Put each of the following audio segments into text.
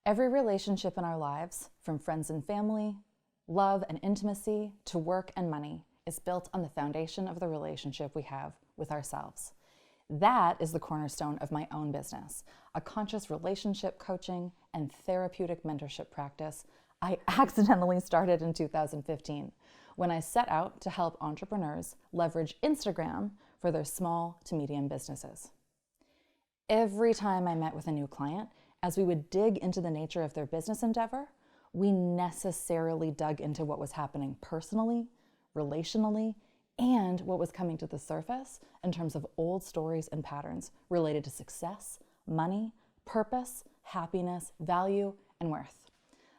Every relationship in our lives, from friends and family, love and intimacy, to work and money, is built on the foundation of the relationship we have with ourselves. That is the cornerstone of my own business, a conscious relationship coaching and therapeutic mentorship practice I accidentally started in 2015 when I set out to help entrepreneurs leverage Instagram for their small to medium businesses. Every time I met with a new client, as we would dig into the nature of their business endeavor, we necessarily dug into what was happening personally, relationally, and what was coming to the surface in terms of old stories and patterns related to success, money, purpose, happiness, value, and worth.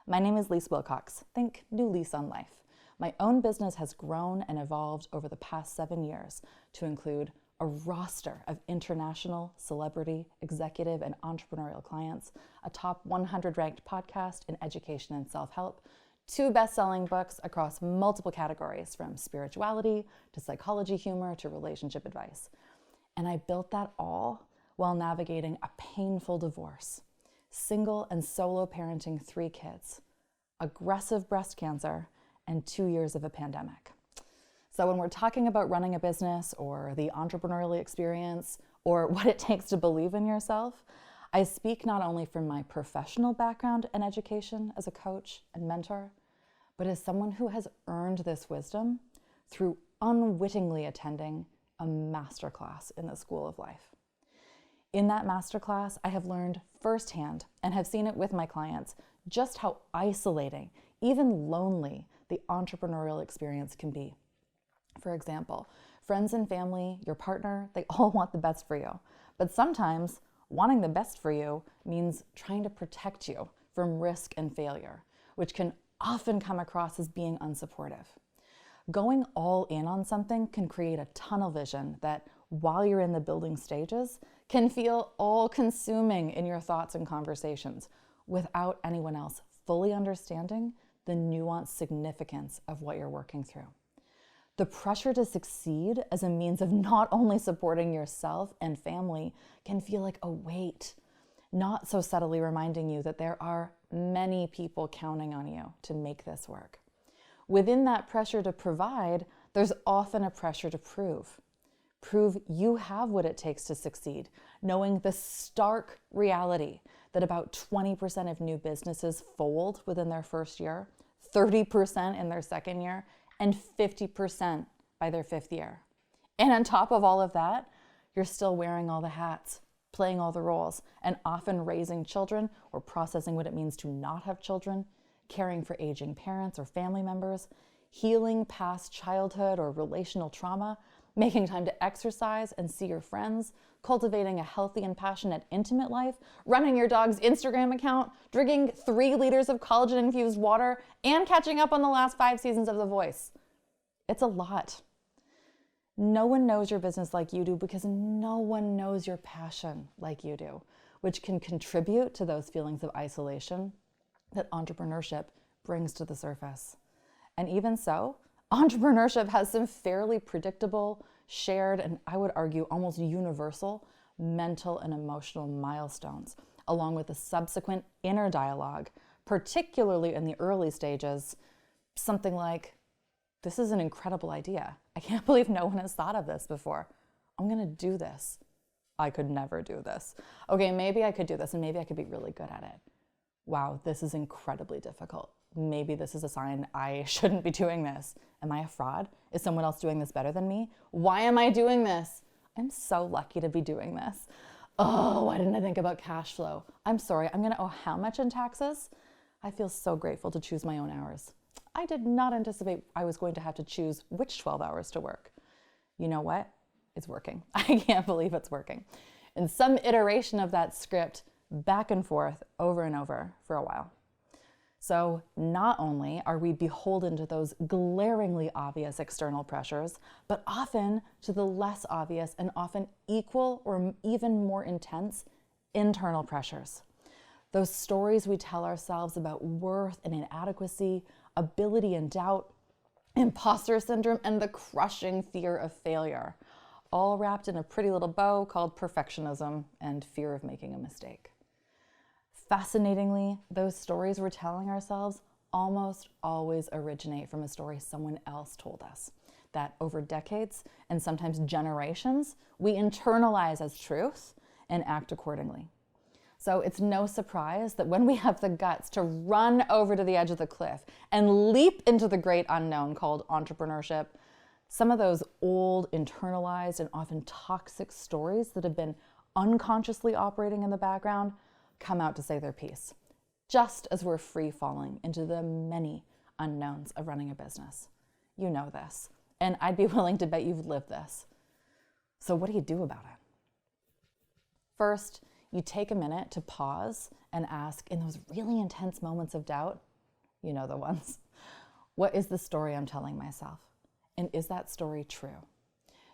My name is Leisse Wilcox. Think new lease on life. My own business has grown and evolved over the past 7 years to include a roster of international, celebrity, executive, and entrepreneurial clients, a top 100 ranked podcast in education and self-help, 2 best-selling books across multiple categories, from spirituality to psychology humor to relationship advice. And I built that all while navigating a painful divorce, single and solo parenting 3 kids, aggressive breast cancer, and 2 years of a pandemic. So when we're talking about running a business or the entrepreneurial experience or what it takes to believe in yourself, I speak not only from my professional background and education as a coach and mentor, but as someone who has earned this wisdom through unwittingly attending a masterclass in the School of Life. In that masterclass, I have learned firsthand and have seen it with my clients just how isolating, even lonely, the entrepreneurial experience can be. For example, friends and family, your partner, they all want the best for you. But sometimes wanting the best for you means trying to protect you from risk and failure, which can often come across as being unsupportive. Going all in on something can create a tunnel vision that, while you're in the building stages, can feel all-consuming in your thoughts and conversations without anyone else fully understanding the nuanced significance of what you're working through. The pressure to succeed as a means of not only supporting yourself and family can feel like a weight, not so subtly reminding you that there are many people counting on you to make this work. Within that pressure to provide, there's often a pressure to prove. Prove you have what it takes to succeed, knowing the stark reality that about 20% of new businesses fold within their first year, 30% in their second year, and 50% by their 5th year. And on top of all of that, you're still wearing all the hats, playing all the roles, and often raising children or processing what it means to not have children, caring for aging parents or family members, healing past childhood or relational trauma, making time to exercise and see your friends, cultivating a healthy and passionate intimate life, running your dog's Instagram account, drinking 3 liters of collagen-infused water, and catching up on the last 5 seasons of The Voice. It's a lot. No one knows your business like you do because no one knows your passion like you do, which can contribute to those feelings of isolation that entrepreneurship brings to the surface. And even so, entrepreneurship has some fairly predictable, shared, and I would argue almost universal mental and emotional milestones, along with the subsequent inner dialogue, particularly in the early stages. Something like, this is an incredible idea. I can't believe no one has thought of this before. I'm gonna do this. I could never do this. Okay, maybe I could do this and maybe I could be really good at it. Wow, this is incredibly difficult. Maybe this is a sign I shouldn't be doing this. Am I a fraud? Is someone else doing this better than me? Why am I doing this? I'm so lucky to be doing this. Oh, why didn't I think about cash flow? I'm sorry, I'm gonna owe how much in taxes? I feel so grateful to choose my own hours. I did not anticipate I was going to have to choose which 12 hours to work. You know what? It's working. I can't believe it's working. And some iteration of that script back and forth over and over for a while. So not only are we beholden to those glaringly obvious external pressures, but often to the less obvious and often equal or even more intense internal pressures. Those stories we tell ourselves about worth and inadequacy, ability and doubt, imposter syndrome, and the crushing fear of failure, all wrapped in a pretty little bow called perfectionism and fear of making a mistake. Fascinatingly, those stories we're telling ourselves almost always originate from a story someone else told us, that over decades and sometimes generations, we internalize as truth and act accordingly. So it's no surprise that when we have the guts to run over to the edge of the cliff and leap into the great unknown called entrepreneurship, some of those old, internalized, and often toxic stories that have been unconsciously operating in the background come out to say their piece, just as we're free falling into the many unknowns of running a business. You know this, and I'd be willing to bet you've lived this. So what do you do about it? First, you take a minute to pause and ask, in those really intense moments of doubt, you know the ones, what is the story I'm telling myself? And is that story true?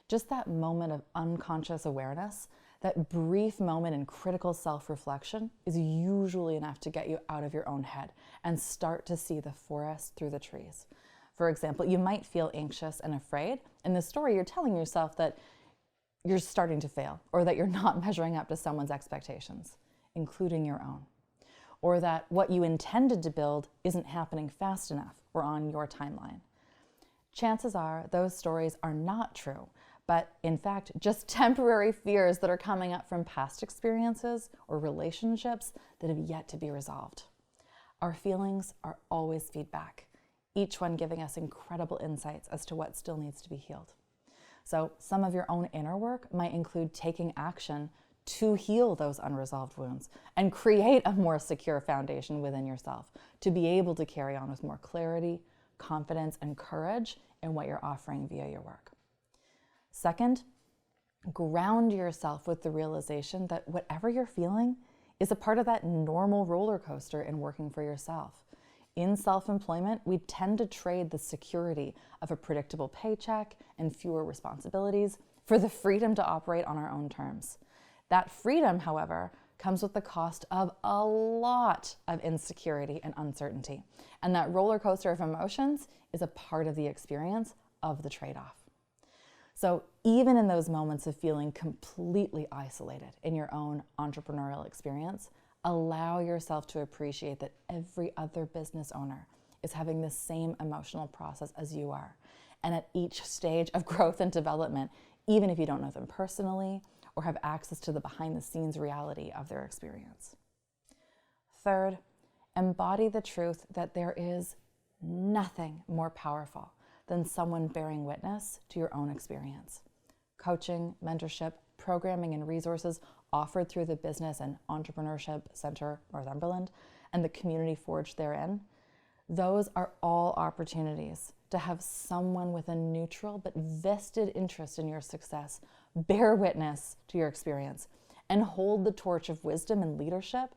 Just that moment of unconscious awareness, that brief moment in critical self-reflection is usually enough to get you out of your own head and start to see the forest through the trees. For example, you might feel anxious and afraid. In the story, you're telling yourself that you're starting to fail, or that you're not measuring up to someone's expectations, including your own, or that what you intended to build isn't happening fast enough or on your timeline. Chances are those stories are not true, but in fact, just temporary fears that are coming up from past experiences or relationships that have yet to be resolved. Our feelings are always feedback, each one giving us incredible insights as to what still needs to be healed. So some of your own inner work might include taking action to heal those unresolved wounds and create a more secure foundation within yourself to be able to carry on with more clarity, confidence, and courage in what you're offering via your work. Second, ground yourself with the realization that whatever you're feeling is a part of that normal roller coaster in working for yourself. In self-employment, we tend to trade the security of a predictable paycheck and fewer responsibilities for the freedom to operate on our own terms. That freedom, however, comes with the cost of a lot of insecurity and uncertainty. And that roller coaster of emotions is a part of the experience of the trade-off. So even in those moments of feeling completely isolated in your own entrepreneurial experience, allow yourself to appreciate that every other business owner is having the same emotional process as you are. And at each stage of growth and development, even if you don't know them personally or have access to the behind-the-scenes reality of their experience. Third, embody the truth that there is nothing more powerful than someone bearing witness to your own experience. Coaching, mentorship, programming, and resources offered through the Business and Entrepreneurship Center Northumberland and the community forged therein, those are all opportunities to have someone with a neutral but vested interest in your success bear witness to your experience and hold the torch of wisdom and leadership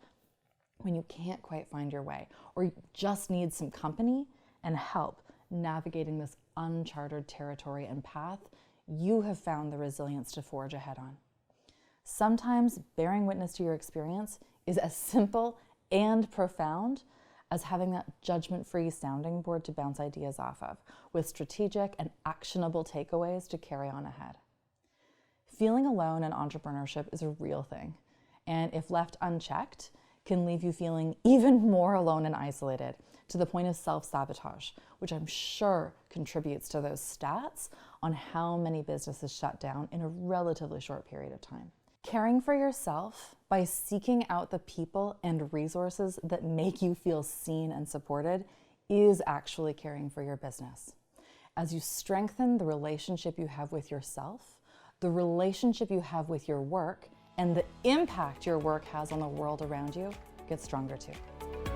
when you can't quite find your way or you just need some company and help navigating this uncharted territory and path you have found the resilience to forge ahead on. Sometimes bearing witness to your experience is as simple and profound as having that judgment-free sounding board to bounce ideas off of, with strategic and actionable takeaways to carry on ahead. Feeling alone in entrepreneurship is a real thing, and if left unchecked, can leave you feeling even more alone and isolated to the point of self-sabotage, which I'm sure contributes to those stats on how many businesses shut down in a relatively short period of time. Caring for yourself by seeking out the people and resources that make you feel seen and supported is actually caring for your business. As you strengthen the relationship you have with yourself, the relationship you have with your work, and the impact your work has on the world around you gets stronger too.